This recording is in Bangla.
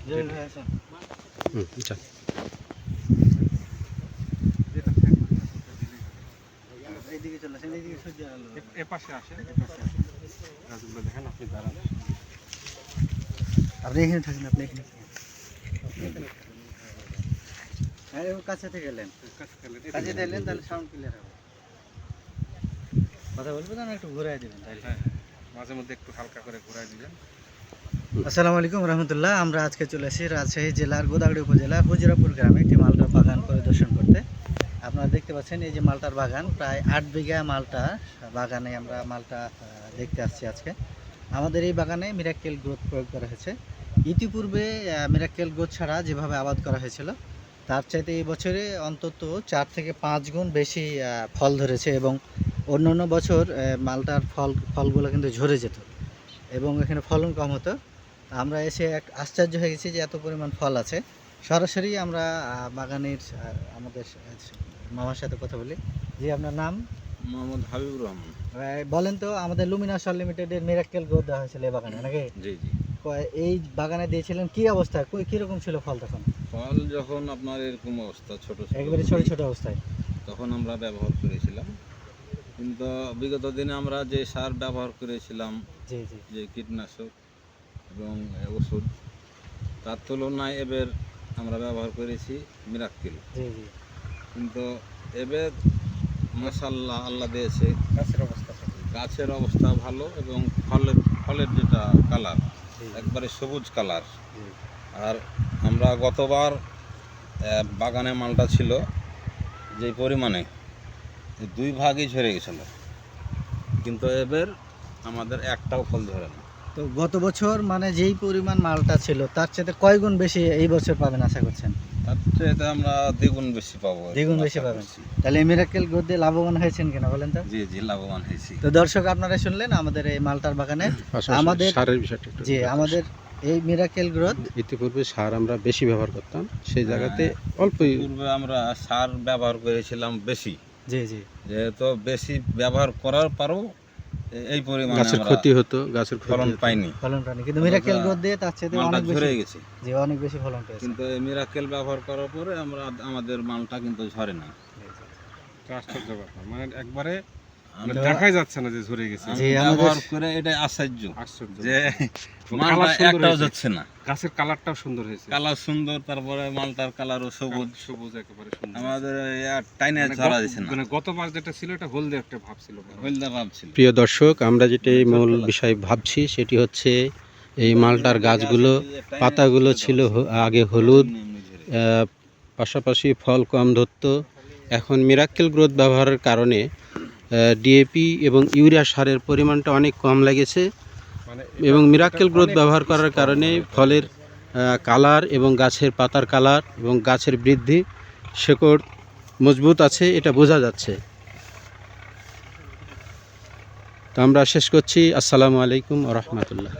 আচ্ছা এইদিকে চলে আসেন, এইদিকে সহ্য হলো এ পাশে আসেন, গাছগুলো দেখেন, আপনি দাঁড়ান। আপনি এখানে থাকেন, আপনি এখানে থাকেন। হ্যাঁ ও কাছে থেকে গেলেন, কাছে দিলেন তাহলে সাউন্ড ক্লিয়ার হবে। কথা বলবেন না, একটু ঘুরাই দেবেন তাহলে। হ্যাঁ, মাঝে মধ্যে একটু হালকা করে ঘোরায় দিবেন। আসসালামু আলাইকুম রহমতুল্লাহ। আমরা আজকে চলে এসেছি রাজশাহী জেলার গোদাগাড়ি উপজেলার হুজুরাপুর গ্রামে একটি মালটার বাগান পরিদর্শন করতে। আপনারা দেখতে পাচ্ছেন এই যে মালটার বাগান, প্রায় 8 বিঘা মালটা বাগানে আমরা মালটা দেখতে আসছি আজকে। আমাদের এই বাগানে মিরাক্কেল গ্রোথ প্রয়োগ করা হয়েছে। ইতিপূর্বে মিরাক্কেল গ্রোথ ছাড়া যেভাবে আবাদ করা হয়েছিল তার চাইতে এই বছরে অন্তত 4 থেকে 5 গুণ বেশি ফল ধরেছে, এবং অন্য বছর মালটার ফলগুলো কিন্তু ঝরে যেত এবং এখানে ফলন কম হতো। আমরা এসে এক আশ্চর্য হয়ে গেছি যে এত পরিমাণ ফল আছে। সরাসরি আমরা বাগানের আমাদের মামার সাথে কথা বলি। জি, আপনার নাম? মোহাম্মদ হাবিবুর রহমান। বলেন তো, আমাদের লুমিনাস লিমিটেডের মিরাক্কেল গ্রোথ দেওয়া হয়েছিল এই বাগানে নাকি? জি জি। এই বাগানে দিয়েছিলেন কি অবস্থায়, কীরকম ছিল ফল তখন? ফল যখন আপনার এরকম অবস্থা ছোট একেবারে ছোট ছোট অবস্থায় তখন আমরা ব্যবহার করেছিলাম, কিন্তু বিগত দিনে আমরা যে সার ব্যবহার করেছিলাম, জি জি যে কীটনাশক এবং ওষুধ, তার তুলনায় এবার আমরা ব্যবহার করেছি মিরাক্কেল। জি জি। কিন্তু এবার মাশাআল্লাহ আল্লাহ দিয়েছে গাছের অবস্থা ভালো, এবং ফলের যেটা কালার একবারে সবুজ কালার। আর আমরা গতবার বাগানে মালটা ছিল যে পরিমাণে 2 ভাগই ঝরে গেছিল, কিন্তু এবার আমাদের একটাও ফল ধরে না। তো গত বছর মানে যেই পরিমাণ মালটা ছিল তার চেয়ে কয় গুণ বেশি এই বছর পাবেন আশা করছেন? তার চেয়ে আমরা দ্বিগুণ বেশি পাবো। দ্বিগুণ বেশি পাবেন। তাহলে মিরাক্কেল গ্রোথ দিয়ে লাভবান হয়েছেন কিনা বলেন তো? জি জি, লাভবান হয়েছি। তো দর্শক, আপনারা শুনলেন আমাদের এই মালটার বাগানে আমাদের সারের বিষয়টা একটু আমাদের এই মিরাক্কেল গ্রোথ। ইতিপূর্বে সার আমরা বেশি ব্যবহার করতাম, সেই জায়গাতে অল্পই পূর্বে আমরা সার ব্যবহার করেছিলাম বেশি। জি জি। যেহেতু বেশি ব্যবহার করার পরও এই পরিমাণে গাছের ক্ষতি হতো, গাছের ফলন পাইনি। ফলন পাইনি, কিন্তু মিরাক্কেল গ্রোথ দিয়ে তার চেয়ে অনেক ঝরে বেশি গেছে। জি, অনেক বেশি ফলন পেয়েছে। কিন্তু এই মিরাক্কেল ব্যবহার করার পরে আমাদের মালটা কিন্তু ঝরে না। আশ্চর্য ব্যাপার, মানে একবারে দেখাই যাচ্ছে না যে ঝরে গেছে। জি, ব্যবহার করে এটা আশ্চর্য যে মালটা একটাও যাচ্ছে না। গাছের কালারটাও সুন্দর হয়েছে, কালার সুন্দর, তারপরে মালটার কালারও সবুজ সবুজ একেবারে সুন্দর। আমাদের টাইনে ঝরা যাচ্ছে না। মানে গতবার যেটা ছিল এটা হলদে একটা ভাব ছিল, হলদা ভাব ছিল। প্রিয় দর্শক, আমরা যেটা মূল বিষয় ভাবছি সেটি হচ্ছে এই মালটার গাছগুলো, পাতাগুলো ছিল আগে হলুদ, পাশাপাশি ফল কম ধরত। এখন মিরাক্কেল গ্রোথ ব্যবহারের কারণে ডিএপি এবং ইউরিয়া সারের পরিমাণটা অনেক কম লেগেছে, এবং মিরাক্কেল গ্রোথ ব্যবহার করার কারণে ফলের কালার এবং গাছের পাতার কালার এবং গাছের বৃদ্ধি, শেকড় মজবুত আছে, এটা বোঝা যাচ্ছে। তো আমরা শেষ করছি। আসসালামু আলাইকুম ওয়া রাহমাতুল্লাহ।